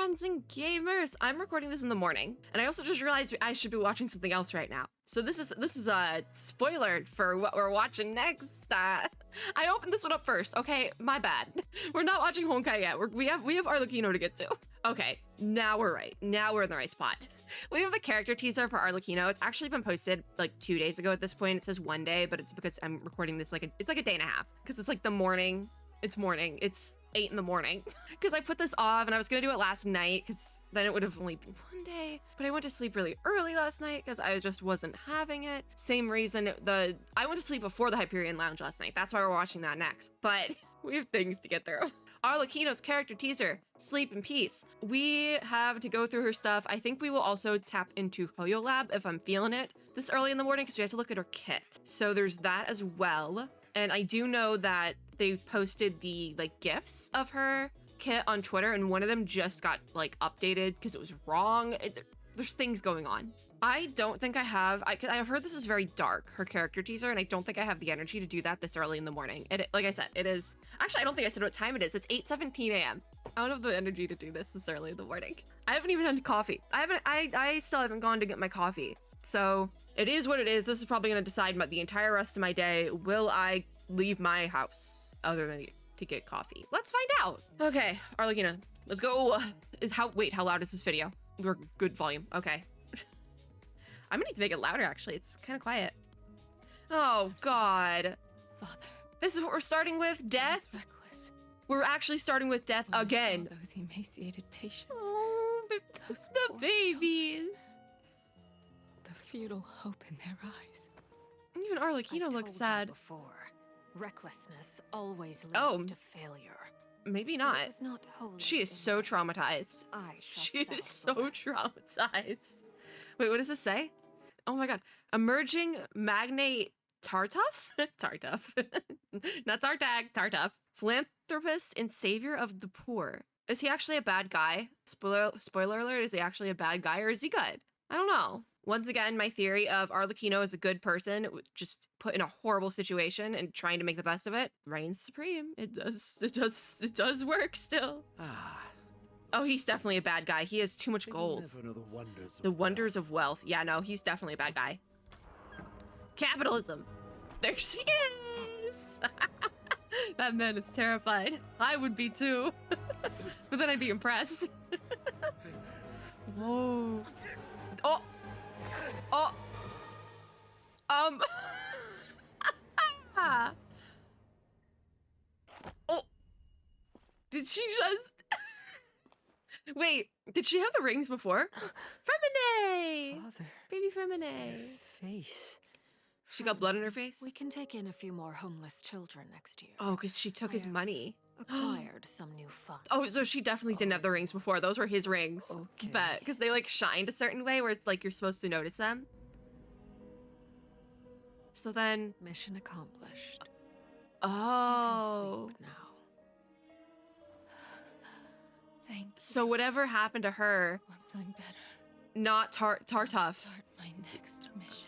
friends and gamers. I'm recording this in the morning, and I also just realized I should be watching something else right now. So this is a spoiler for what we're watching next. I opened this one up first. Okay, my bad. We're not watching Honkai yet. We have Arlecchino to get to. Okay, now we're right. Now we're in the right spot. We have the character teaser for Arlecchino. It's actually been posted like 2 days ago at this point. It says 1 day, but it's because I'm recording this it's like a day and a half because it's like the morning. It's morning. It's 8 in the morning because I put this off and I was gonna do it last night because then it would have only been 1 day, but I went to sleep really early last night because I just wasn't having it. Same reason I went to sleep before the Hyperion Lounge last night. That's why we're watching that next, but we have things to get through. Arlecchino's character teaser, Sleep in Peace. We have to go through her stuff. I think we will also tap into Hoyo Lab if I'm feeling it this early in the morning because we have to look at her kit. So there's that as well. And I do know that they posted the like GIFs of her kit on Twitter, and one of them just got like updated because it was wrong. There's things going on. I don't think I have. I've heard this is very dark, her character teaser, and I don't think I have the energy to do that this early in the morning. Like I said, it is. Actually, I don't think I said what time it is. It's 8:17 a.m. I don't have the energy to do this early in the morning. I haven't even had coffee. I still haven't gone to get my coffee. So it is what it is. This is probably going to decide the entire rest of my day. Will I leave my house other than to get coffee? Let's find out. Okay, Arlecchino, let's go. Wait, how loud is this video? We're good volume. Okay. I'm gonna need to make it louder, actually. It's kind of quiet. Oh, God. Father. This is what we're starting with? Death? Reckless. We're actually starting with death again. Those emaciated patients. Oh, the babies. The futile hope in their eyes. Even Arlecchino looks sad. Before. Recklessness always leads to failure. Maybe not. She is so traumatized. She is so traumatized. Wait, what does this say? Oh my God. Emerging magnate Tartuffe? Tartuffe. Not Tartag, Tartuffe. Philanthropist and savior of the poor. Is he actually a bad guy? Spoiler alert, is he actually a bad guy or is he good? I don't know. Once again, my theory of Arlecchino as a good person, just put in a horrible situation and trying to make the best of it, reigns supreme. It does work still. Oh, he's definitely a bad guy. He has too much gold. The wonders of wealth. Yeah, no, he's definitely a bad guy. Capitalism. There she is. That man is terrified. I would be too. But then I'd be impressed. Whoa. Oh. Oh. Oh. Did she just... Wait, did she have the rings before? Femine! Father. Baby Femine. Face. She got blood in her face? We can take in a few more homeless children next year. Oh, because she took his money. Acquired some new funds. Oh, so she definitely didn't have the rings before. Those were his rings. Okay. Bet, because they like shined a certain way where it's like you're supposed to notice them. So then... Mission accomplished. Oh. You can sleep now. Thank you. So whatever happened to her, Once I'm better, not Tartuffe. start my next mission.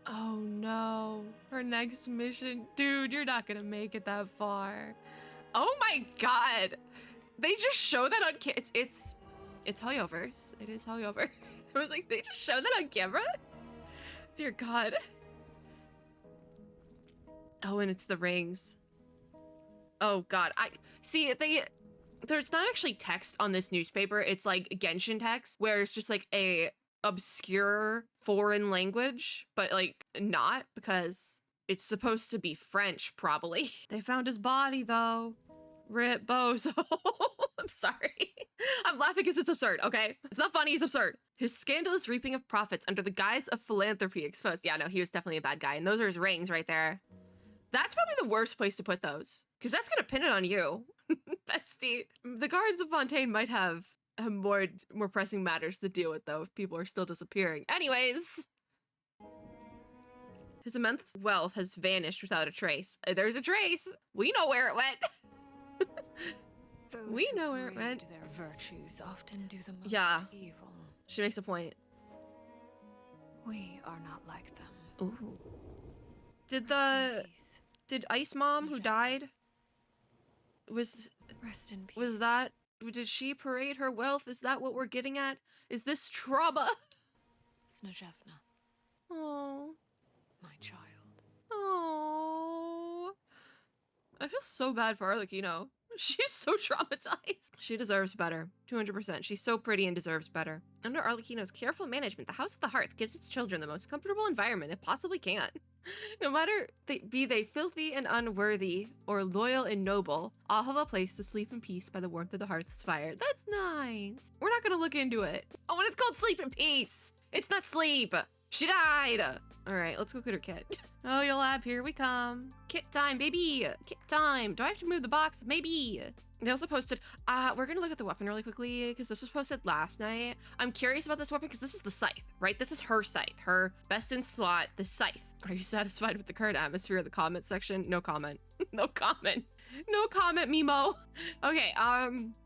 Oh no. Her next mission. Dude, you're not gonna make it that far. Oh my God. They just show that on it's Hoyoverse. It is Hoyover. I was like, they just show that on camera? Dear God. Oh, and it's the rings. Oh God. There's not actually text on this newspaper. It's like Genshin text, where it's just like a obscure foreign language, but like not, because it's supposed to be French, probably. They found his body though. Rip Bozo. I'm sorry. I'm laughing because it's absurd, okay? It's not funny, it's absurd. His scandalous reaping of profits under the guise of philanthropy exposed. Yeah, no, he was definitely a bad guy. And those are his rings right there. That's probably the worst place to put those, because that's gonna pin it on you. Bestie. The guards of Fontaine might have more pressing matters to deal with, though, if people are still disappearing. Anyways. His immense wealth has vanished without a trace. There's a trace. We know where it went. We know where it went. Their virtues often do the most evil. She makes a point. We are not like them. Ooh. Did Ice Mom, who died, was Rest in peace. Was that Did she parade her wealth? Is that what we're getting at? Is this trauma? Snezhevna, Oh. my child. Oh. I feel so bad for Arlecchino. She's so traumatized. She deserves better. 200%. She's so pretty and deserves better. Under Arlecchino's careful management, the House of the Hearth gives its children the most comfortable environment it possibly can. No matter be they filthy and unworthy, or loyal and noble, all have a place to sleep in peace by the warmth of the hearth's fire. That's nice. We're not gonna look into it. Oh, and it's called Sleep in Peace. It's not sleep. She died. All right, let's go get her kit. Oh, your lab, here we come. Kit time, baby. Kit time. Do I have to move the box? Maybe. They also posted, we're gonna look at the weapon really quickly because this was posted last night. I'm curious about this weapon because this is the scythe, right? This is her scythe, her best in slot, the scythe. Are you satisfied with the current atmosphere of the comment section? No comment. No comment. No comment, Mimo. Okay,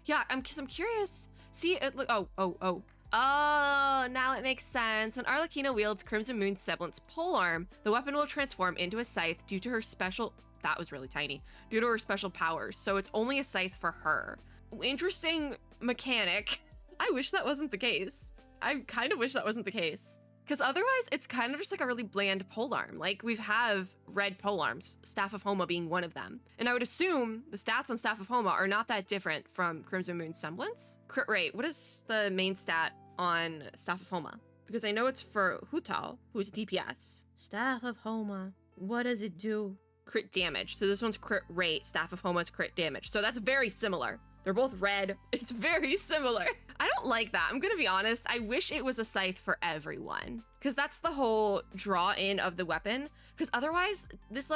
yeah, I'm curious. See, it look, oh, now it makes sense. When Arlecchino wields Crimson Moon's semblance polearm, the weapon will transform into a scythe due to her special, that was really tiny, due to her special powers. So it's only a scythe for her. Interesting mechanic. I wish that wasn't the case. I kind of wish that wasn't the case. Because otherwise, it's kind of just like a really bland polearm. Like, we have red polearms, Staff of Homa being one of them. And I would assume the stats on Staff of Homa are not that different from Crimson Moon's semblance. Crit rate, what is the main stat on Staff of Homa? Because I know it's for Hutao, who's DPS. Staff of Homa, what does it do? Crit damage. So this one's crit rate, Staff of Homa's crit damage. So that's very similar. They're both red. It's very similar. I don't like that. I'm gonna be honest. I wish it was a scythe for everyone, because that's the whole draw in of the weapon. Because otherwise, this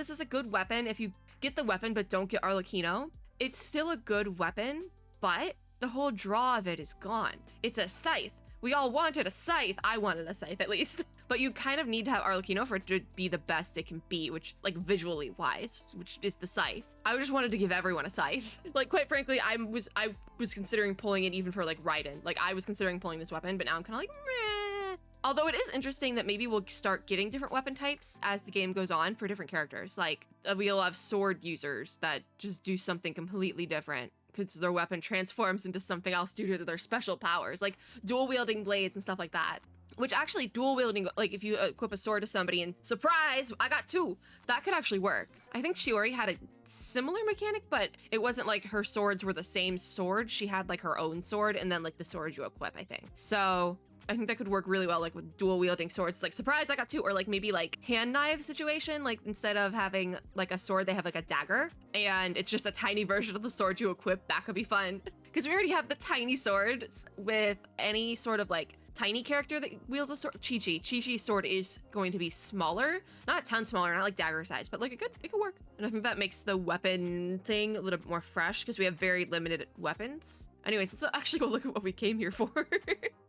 is a good weapon. If you get the weapon but don't get Arlecchino, it's still a good weapon, but the whole draw of it is gone. It's a scythe. We all wanted a scythe. I wanted a scythe at least. But you kind of need to have Arlecchino for it to be the best it can be, which, like, visually wise, which is the scythe. I just wanted to give everyone a scythe. Like, quite frankly, I was considering pulling it even for, like, Raiden. Like, I was considering pulling this weapon, but now I'm kind of like, meh. Although it is interesting that maybe we'll start getting different weapon types as the game goes on for different characters. Like, we'll have sword users that just do something completely different because their weapon transforms into something else due to their special powers, like dual wielding blades and stuff like that. Which actually, dual wielding, like if you equip a sword to somebody and surprise, I got two, that could actually work. I think Shiori had a similar mechanic, but it wasn't like her swords were the same sword. She had like her own sword and then like the sword you equip, I think. So I think that could work really well, like with dual wielding swords. It's like, surprise, I got two. Or like maybe like hand knife situation, like instead of having like a sword, they have like a dagger and it's just a tiny version of the sword you equip. That could be fun. Because we already have the tiny swords with any sort of like tiny character that wields a sword. Chi-Chi's sword is going to be smaller, not a ton smaller, not like dagger size, but like it could work. And I think that makes the weapon thing a little bit more fresh because we have very limited weapons. Anyways, let's actually go look at what we came here for.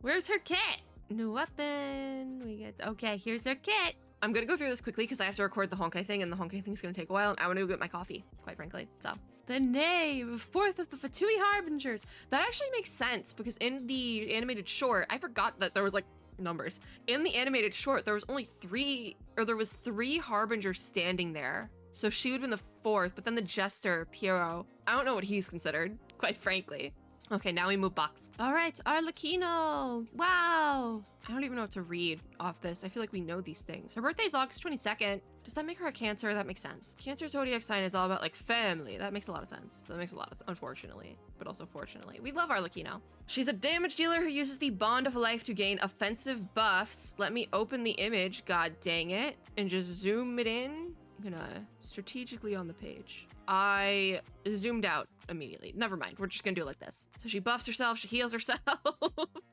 Where's her kit? New weapon. Okay, here's her kit. I'm gonna go through this quickly because I have to record the Honkai thing, and the Honkai thing is gonna take a while, and I want to go get my coffee, quite frankly. So, the Knave, fourth of the Fatui Harbingers. That actually makes sense because in the animated short, I forgot that there was like numbers. In the animated short, there was only three Harbingers standing there. So she would have been the fourth, but then the Jester, Piero, I don't know what he's considered, quite frankly. Okay, now we move box. All right, Arlecchino. Wow. I don't even know what to read off this. I feel like we know these things. Her birthday is August 22nd. Does that make her a Cancer? That makes sense. Cancer zodiac sign is all about like family. That makes a lot of sense. That makes a lot of sense, unfortunately, but also fortunately. We love Arlecchino. She's a damage dealer who uses the Bond of Life to gain offensive buffs. Let me open the image, god dang it, and just zoom it in. I'm gonna strategically on the page. I zoomed out immediately. Never mind. We're just gonna do it like this. So she buffs herself. She heals herself.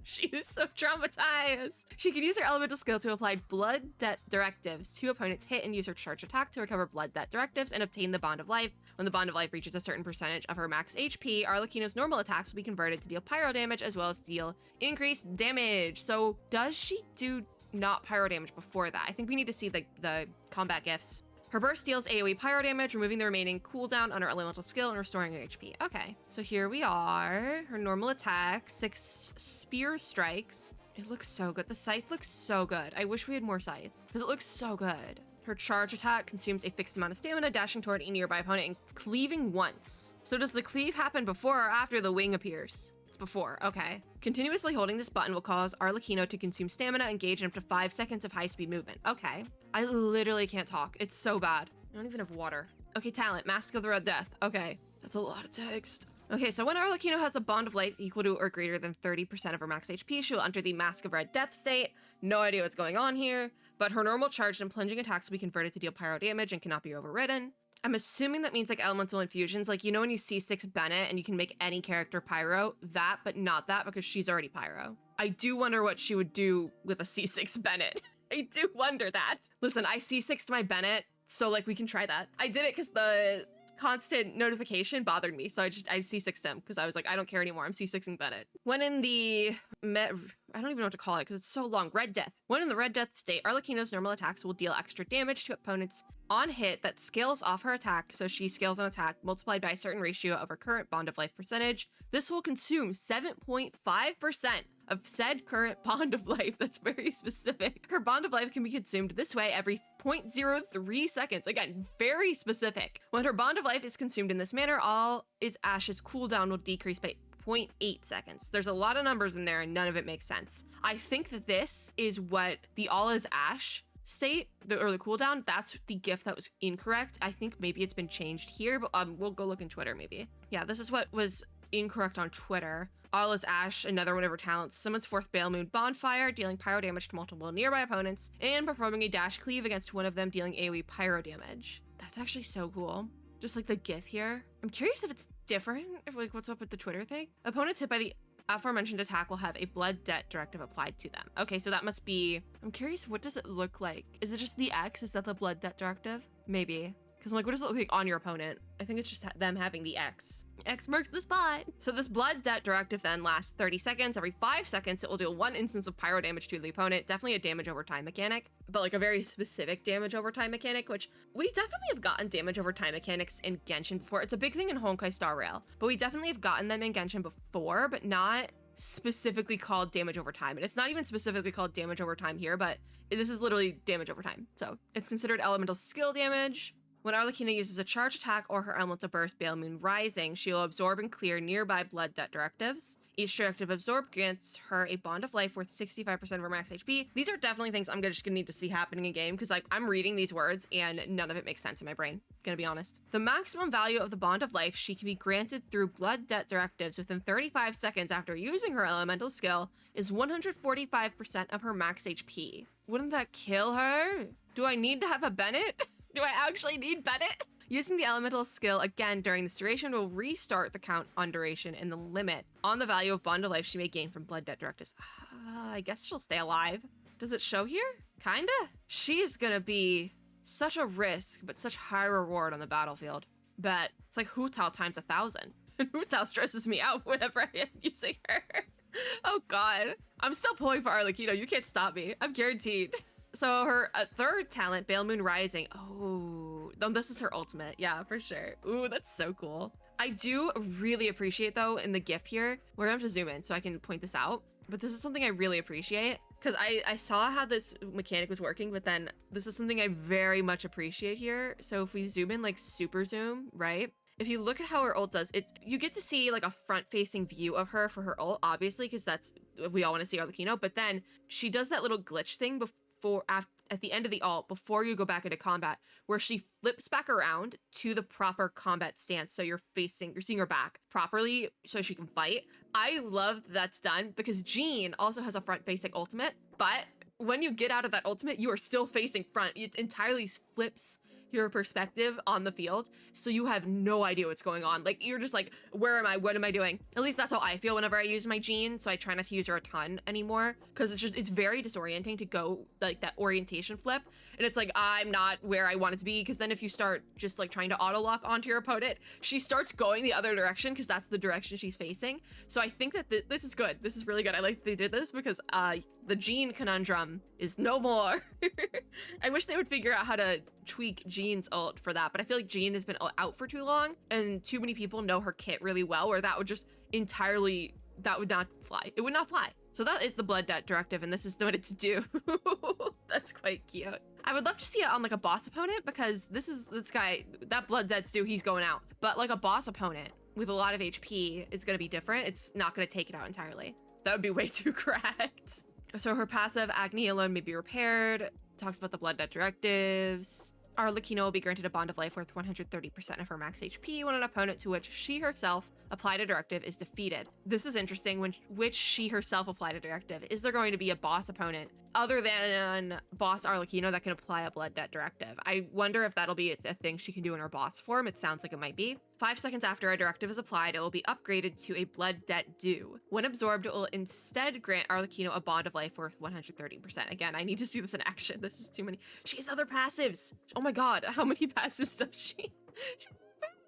She's so traumatized. She can use her elemental skill to apply blood debt directives to opponents hit and use her charge attack to recover blood debt directives and obtain the Bond of Life. When the Bond of Life reaches a certain percentage of her max HP, Arlecchino's normal attacks will be converted to deal pyro damage as well as deal increased damage. So does she do not pyro damage before that? I think we need to see the combat gifts. Her burst deals AoE pyro damage, removing the remaining cooldown on her elemental skill and restoring her HP. Okay, so here we are. Her normal attack, 6 spear strikes. It looks so good. The scythe looks so good. I wish we had more scythes because it looks so good. Her charge attack consumes a fixed amount of stamina, dashing toward a nearby opponent and cleaving once. So does the cleave happen before or after the wing appears? It's before, okay. Continuously holding this button will cause Arlecchino to consume stamina, engage in up to 5 seconds of high-speed movement. Okay. I literally can't talk. It's so bad. I don't even have water. Okay, talent, Mask of the Red Death. Okay, that's a lot of text. Okay, so when Arlecchino has a bond of life equal to or greater than 30% of her max HP, she will enter the Mask of Red Death state. No idea what's going on here, but her normal charged and plunging attacks will be converted to deal pyro damage and cannot be overridden. I'm assuming that means like elemental infusions, like you know when you C6 Bennett and you can make any character pyro, that but not that because she's already pyro. I do wonder what she would do with a C6 Bennett. I do wonder that. Listen, I C6'd my Bennett, so like we can try that. I did it because the constant notification bothered me, so I C6'd him because I was like, I don't care anymore. I'm C6ing Bennett. When in the I don't even know what to call it because it's so long. Red Death. When in the Red Death state, Arlecchino's normal attacks will deal extra damage to opponents on hit that scales off her attack, so she scales an attack multiplied by a certain ratio of her current bond of life percentage. This will consume 7.5% of said current bond of life. That's very specific. Her bond of life can be consumed this way every 0.03 seconds. Again, very specific. When her bond of life is consumed in this manner, all is Ash's cooldown will decrease by 0.8 seconds. There's a lot of numbers in there and none of it makes sense. I think that this is what the all is Ash state, or the cooldown, that's the gift that was incorrect. I think maybe it's been changed here, but we'll go look in Twitter maybe. Yeah, this is what was incorrect on Twitter. All is Ash, another one of her talents, summons forth Bale Moon Bonfire, dealing pyro damage to multiple nearby opponents, and performing a dash cleave against one of them, dealing AoE pyro damage. That's actually so cool. Just like the gif here. I'm curious if it's different, if like what's up with the Twitter thing. Opponents hit by the aforementioned attack will have a blood debt directive applied to them. Okay, so that must be, I'm curious, what does it look like? Is it just the X? Is that the blood debt directive? Maybe. Because I'm like, what does it look like on your opponent? I think it's just them having the X. X marks the spot. So this blood debt directive then lasts 30 seconds. Every 5 seconds, it will deal 1 instance of pyro damage to the opponent. Definitely a damage over time mechanic, but like a very specific damage over time mechanic, which we definitely have gotten damage over time mechanics in Genshin before. It's a big thing in Honkai Star Rail, but we definitely have gotten them in Genshin before, but not specifically called damage over time. And it's not even specifically called damage over time here, but this is literally damage over time. So it's considered elemental skill damage. When Arlecchino uses a charge attack or her elemental burst, Bale Moon Rising, she will absorb and clear nearby blood debt directives. Each directive absorbed grants her a bond of life worth 65% of her max HP. These are definitely things I'm just gonna need to see happening in game because like I'm reading these words and none of it makes sense in my brain, gonna be honest. The maximum value of the bond of life she can be granted through blood debt directives within 35 seconds after using her elemental skill is 145% of her max HP. Wouldn't that kill her? Do I need to have a Bennett? Do I actually need Bennett? Using the elemental skill again during this duration will restart the count on duration and the limit on the value of bond of life she may gain from blood debt directives. I guess she'll stay alive. Does it show here? Kinda? She's gonna be such a risk, but such high reward on the battlefield. Bet. It's like Hu Tao times 1,000. And Hu Tao stresses me out whenever I am using her. Oh god. I'm still pulling for Arlecchino. You can't stop me. I'm guaranteed. So her third talent, Bale Moon Rising. Oh, this is her ultimate. Yeah, for sure. Ooh, that's so cool. I do really appreciate though in the GIF here, we're gonna have to zoom in so I can point this out, but this is something I really appreciate because I saw how this mechanic was working, but then this is something I very much appreciate here. So if we zoom in like super zoom, right? If you look at how her ult does, you get to see like a front-facing view of her for her ult, obviously, because that's, we all want to see Arlecchino, but then she does that little glitch thing at the end of the ult before you go back into combat where she flips back around to the proper combat stance so you're seeing her back properly so she can fight. I love that's done because Jean also has a front-facing ultimate, but when you get out of that ultimate you are still facing front. It entirely flips your perspective on the field, so you have no idea what's going on. Like you're just like, where am I? What am I doing? At least that's how I feel whenever I use my Jean, so I try not to use her a ton anymore because it's very disorienting to go like that orientation flip, and it's like I'm not where I want it to be, because then if you start just like trying to auto lock onto your opponent, she starts going the other direction because that's the direction she's facing. So I think that this is good. This is really good. I like that they did this because the Jean conundrum is no more. I wish they would figure out how to tweak Jean's ult for that, but I feel like Jean has been out for too long and too many people know her kit really well where that would just entirely, that would not fly. It would not fly. So that is the blood debt directive, and this is what it's due. That's quite cute. I would love to see it on like a boss opponent, because this guy, that Blood Zetsu, he's going out. But like a boss opponent with a lot of HP is gonna be different. It's not gonna take it out entirely. That would be way too cracked. So her passive, Agni alone may be repaired. Talks about the Blood Debt directives. Arlecchino will be granted a bond of life worth 130% of her max HP when an opponent to which she herself applied a directive is defeated. This is interesting, when which she herself applied a directive. Is there going to be a boss opponent other than boss Arlecchino that can apply a blood debt directive? I wonder if that'll be a thing she can do in her boss form. It sounds like it might be. 5 seconds after a directive is applied, it will be upgraded to a blood debt due. When absorbed, it will instead grant Arlecchino a bond of life worth 130%. Again, I need to see this in action. This is too many. She has other passives. Oh my god, how many passives does she?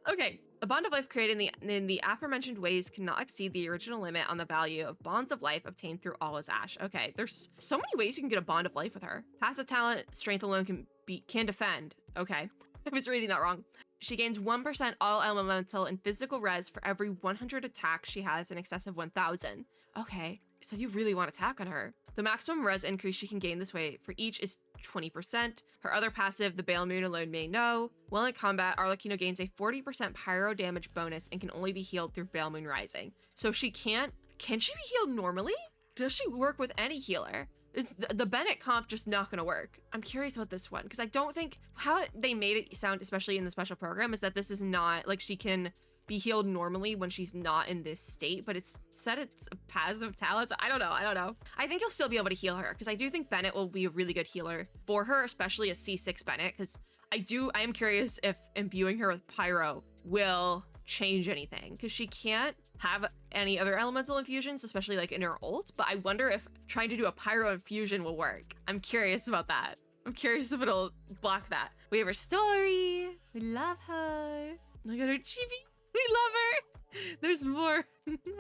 Okay. A bond of life created in the aforementioned ways cannot exceed the original limit on the value of bonds of life obtained through all is Ash. Okay, there's so many ways you can get a bond of life with her. Passive talent, strength alone can defend. Okay, I was reading that wrong. She gains 1% all elemental and physical res for every 100 attacks she has in excess of 1,000. Okay, so you really want attack on her. The maximum res increase she can gain this way for each is 20%. Her other passive, the Bale Moon alone may know. While in combat, Arlecchino gains a 40% pyro damage bonus and can only be healed through Bale Moon Rising. So she can she be healed normally? Does she work with any healer? Is the Bennett comp just not gonna work? I'm curious about this one, because I don't think how they made it sound, especially in the special program, is that this is not like she can be healed normally when she's not in this state, but it's said it's a passive talent. So I don't know. I think you'll still be able to heal her, because I do think Bennett will be a really good healer for her, especially a C6 Bennett, because I am curious if imbuing her with Pyro will change anything, because she can't have any other elemental infusions, especially like in her ult, but I wonder if trying to do a Pyro infusion will work. I'm curious about that. I'm curious if it'll block that. We have her story. We love her. Look at her chibi. We love her. There's more.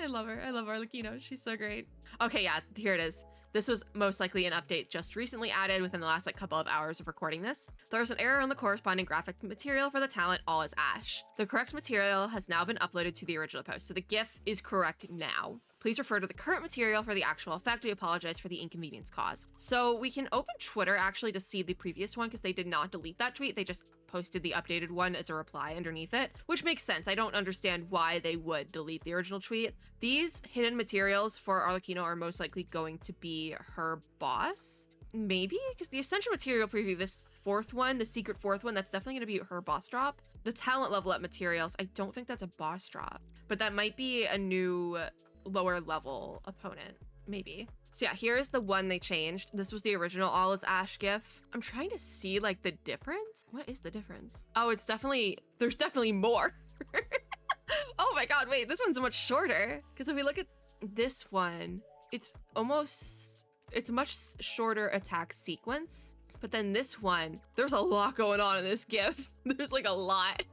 I love her. I love Arlecchino. She's so great. Okay, yeah, here it is. This was most likely an update just recently added within the last like couple of hours of recording this. There's an error on the corresponding graphic material for the talent All is Ash. The correct material has now been uploaded to the original post, so the GIF is correct now. Please refer to the current material for the actual effect. We apologize for the inconvenience caused. So we can open Twitter actually to see the previous one, because they did not delete that tweet. They just posted the updated one as a reply underneath it, which makes sense. I don't understand why they would delete the original tweet. These hidden materials for Arlecchino are most likely going to be her boss. Maybe? Because the essential material preview, this fourth one, the secret fourth one, that's definitely going to be her boss drop. The talent level up materials, I don't think that's a boss drop, but that might be a new lower level opponent, maybe. So yeah, here's the one they changed. This was the original All is Ash GIF. I'm trying to see like the difference. What is the difference? Oh, there's definitely more. Oh my god, wait, this one's much shorter. Because if we look at this one, it's much shorter attack sequence. But then this one, there's a lot going on in this GIF. There's like a lot.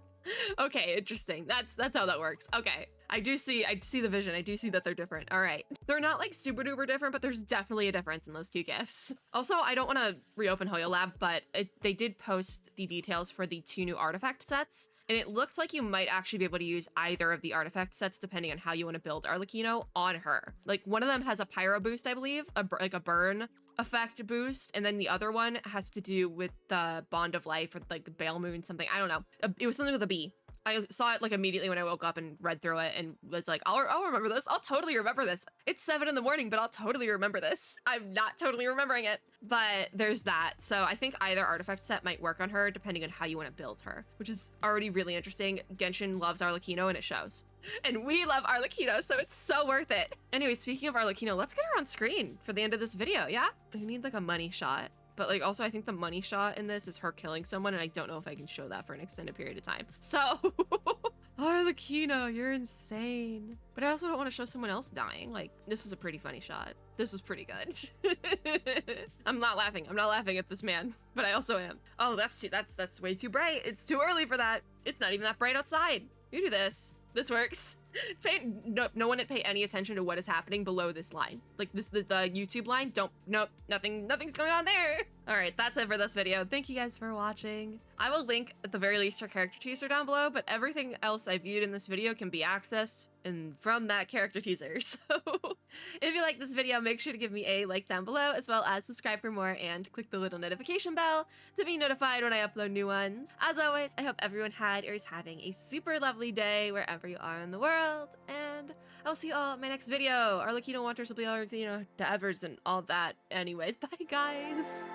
Okay, interesting. That's how that works. Okay. I see the vision. I do see that they're different. All right. They're not like super duper different, but there's definitely a difference in those two GIFs. Also, I don't want to reopen Hoyo Lab, but they did post the details for the 2 new artifact sets. And it looked like you might actually be able to use either of the artifact sets depending on how you want to build Arlecchino on her. Like one of them has a pyro boost, I believe, like a burn effect boost, and then the other one has to do with the bond of life or like the Bale Moon something. I don't know. It was something with a B. I saw it like immediately when I woke up and read through it and was like, I'll remember this. I'll totally remember this. It's 7 in the morning, but I'll totally remember this. I'm not totally remembering it, but there's that. So I think either artifact set might work on her depending on how you want to build her, which is already really interesting. Genshin loves Arlecchino and it shows. And we love Arlecchino, so it's so worth it. Anyway, speaking of Arlecchino, let's get her on screen for the end of this video, yeah? We need like a money shot. But like also I think the money shot in this is her killing someone, and I don't know if I can show that for an extended period of time. So Arlecchino, you're insane. But I also don't want to show someone else dying. Like this was a pretty funny shot. This was pretty good. I'm not laughing. I'm not laughing at this man, but I also am. Oh, that's way too bright. It's too early for that. It's not even that bright outside. You do this. This works. No one pay any attention to what is happening below this line. Like the YouTube line. Nope, nothing's going on there. All right, that's it for this video. Thank you guys for watching. I will link at the very least her character teaser down below, but everything else I viewed in this video can be accessed from that character teaser. So if you like this video, make sure to give me a like down below, as well as subscribe for more and click the little notification bell to be notified when I upload new ones. As always, I hope everyone had or is having a super lovely day wherever you are in the world, and I'll see you all in my next video. Arlecchino Wanters will be Arlecchino to Evers and all that. Anyways, bye guys.